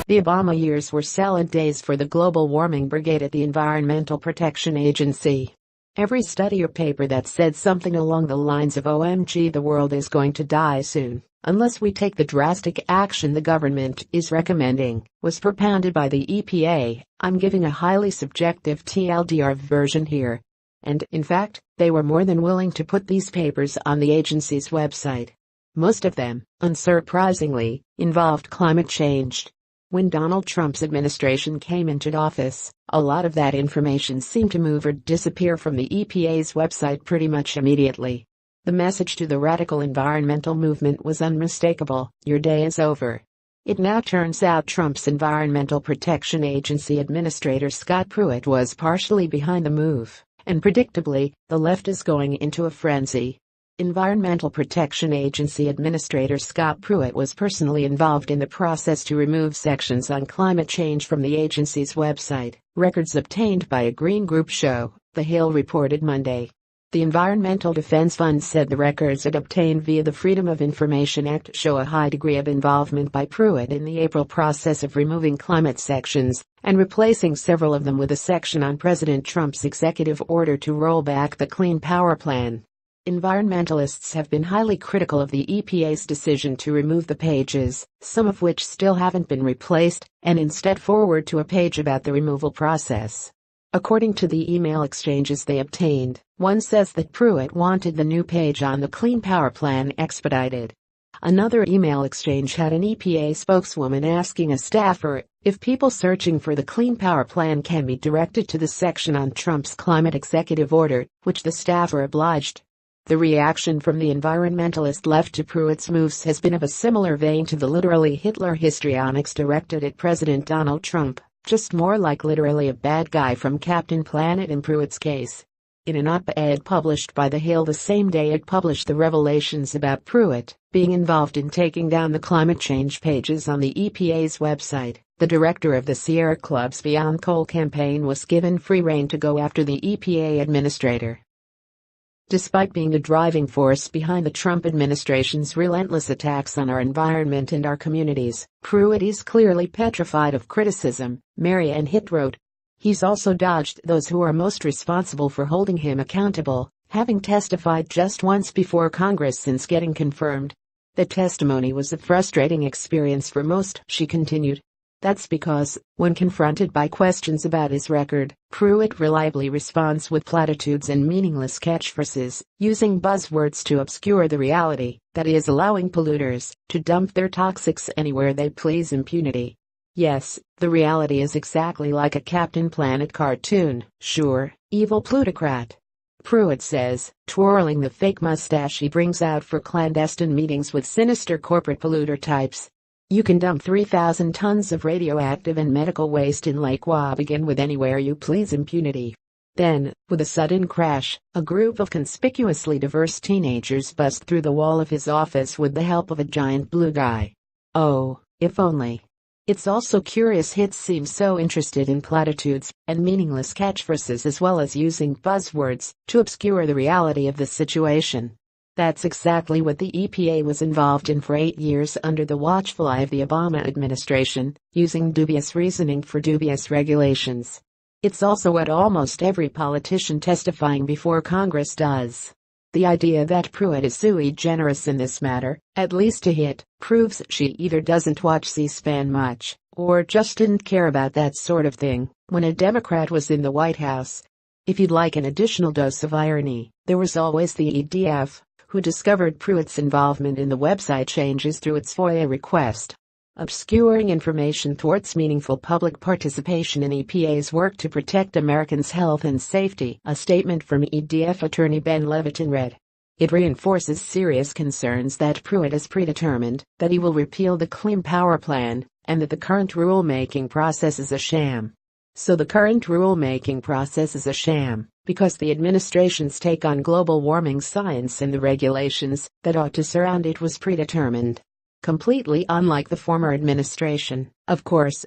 The Obama years were salad days for the global warming brigade at the Environmental Protection Agency. Every study or paper that said something along the lines of "OMG, the world is going to die soon unless we take the drastic action the government is recommending" was propounded by the EPA. I'm giving a highly subjective TLDR version here. And, in fact, they were more than willing to put these papers on the agency's website. Most of them, unsurprisingly, involved climate change. When Donald Trump's administration came into office, a lot of that information seemed to move or disappear from the EPA's website pretty much immediately. The message to the radical environmental movement was unmistakable: your day is over. It now turns out Trump's Environmental Protection Agency Administrator Scott Pruitt was partially behind the move, and predictably, the left is going into a frenzy. Environmental Protection Agency Administrator Scott Pruitt was personally involved in the process to remove sections on climate change from the agency's website, records obtained by a Green Group show, The Hill reported Monday. The Environmental Defense Fund said the records it obtained via the Freedom of Information Act show a high degree of involvement by Pruitt in the April process of removing climate sections and replacing several of them with a section on President Trump's executive order to roll back the Clean Power Plan. Environmentalists have been highly critical of the EPA's decision to remove the pages, some of which still haven't been replaced, and instead forward to a page about the removal process. According to the email exchanges they obtained, one says that Pruitt wanted the new page on the Clean Power Plan expedited. Another email exchange had an EPA spokeswoman asking a staffer if people searching for the Clean Power Plan can be directed to the section on Trump's climate executive order, which the staffer obliged. The reaction from the environmentalist left to Pruitt's moves has been of a similar vein to the literally Hitler histrionics directed at President Donald Trump, just more like literally a bad guy from Captain Planet in Pruitt's case. In an op-ed published by The Hill the same day it published the revelations about Pruitt being involved in taking down the climate change pages on the EPA's website, the director of the Sierra Club's Beyond Coal campaign was given free rein to go after the EPA administrator. Despite being the driving force behind the Trump administration's relentless attacks on our environment and our communities, Pruitt is clearly petrified of criticism, Marianne Hitt wrote. He's also dodged those who are most responsible for holding him accountable, having testified just once before Congress since getting confirmed. The testimony was a frustrating experience for most, she continued. That's because, when confronted by questions about his record, Pruitt reliably responds with platitudes and meaningless catchphrases, using buzzwords to obscure the reality, that is, allowing polluters to dump their toxics anywhere they please. Impunity. Yes, the reality is exactly like a Captain Planet cartoon, sure, evil plutocrat. Pruitt says, twirling the fake mustache he brings out for clandestine meetings with sinister corporate polluter types. You can dump 3,000 tons of radioactive and medical waste in Lake Wabigan with anywhere you please. Impunity. Then, with a sudden crash, a group of conspicuously diverse teenagers bust through the wall of his office with the help of a giant blue guy. Oh, if only. It's also curious Hitt seems so interested in platitudes and meaningless catchphrases as well as using buzzwords to obscure the reality of the situation. That's exactly what the EPA was involved in for 8 years under the watchful eye of the Obama administration, using dubious reasoning for dubious regulations. It's also what almost every politician testifying before Congress does. The idea that Pruitt is sui generis in this matter, at least to Hitt, proves she either doesn't watch C-SPAN much, or just didn't care about that sort of thing when a Democrat was in the White House. If you'd like an additional dose of irony, there was always the EDF, who discovered Pruitt's involvement in the website changes through its FOIA request. Obscuring information thwarts meaningful public participation in EPA's work to protect Americans' health and safety, a statement from EDF attorney Ben Levitin read. It reinforces serious concerns that Pruitt is predetermined, that he will repeal the Clean Power Plan, and that the current rulemaking process is a sham. So the current rulemaking process is a sham, because the administration's take on global warming science and the regulations that ought to surround it was predetermined. Completely unlike the former administration, of course.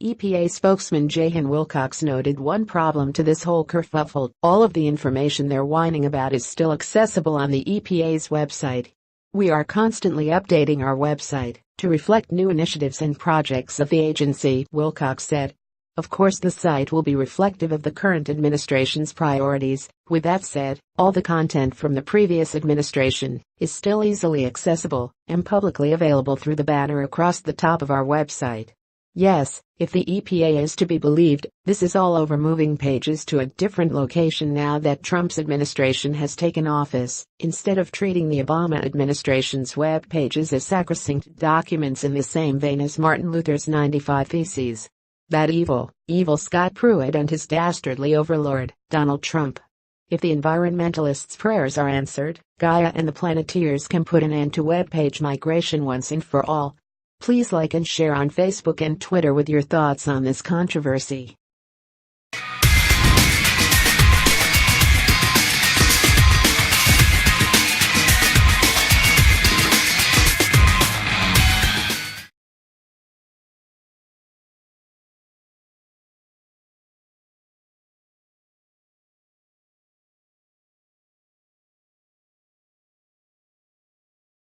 EPA spokesman Jahan Wilcox noted one problem to this whole kerfuffle: all of the information they're whining about is still accessible on the EPA's website. We are constantly updating our website, to reflect new initiatives and projects of the agency, Wilcox said. Of course, the site will be reflective of the current administration's priorities. With that said, all the content from the previous administration is still easily accessible and publicly available through the banner across the top of our website. Yes, if the EPA is to be believed, this is all over moving pages to a different location now that Trump's administration has taken office, instead of treating the Obama administration's web pages as sacrosanct documents in the same vein as Martin Luther's 95 Theses. That evil Scott Pruitt and his dastardly overlord, Donald Trump. If the environmentalists' prayers are answered, Gaia and the Planeteers can put an end to web page migration once and for all. Please like and share on Facebook and Twitter with your thoughts on this controversy.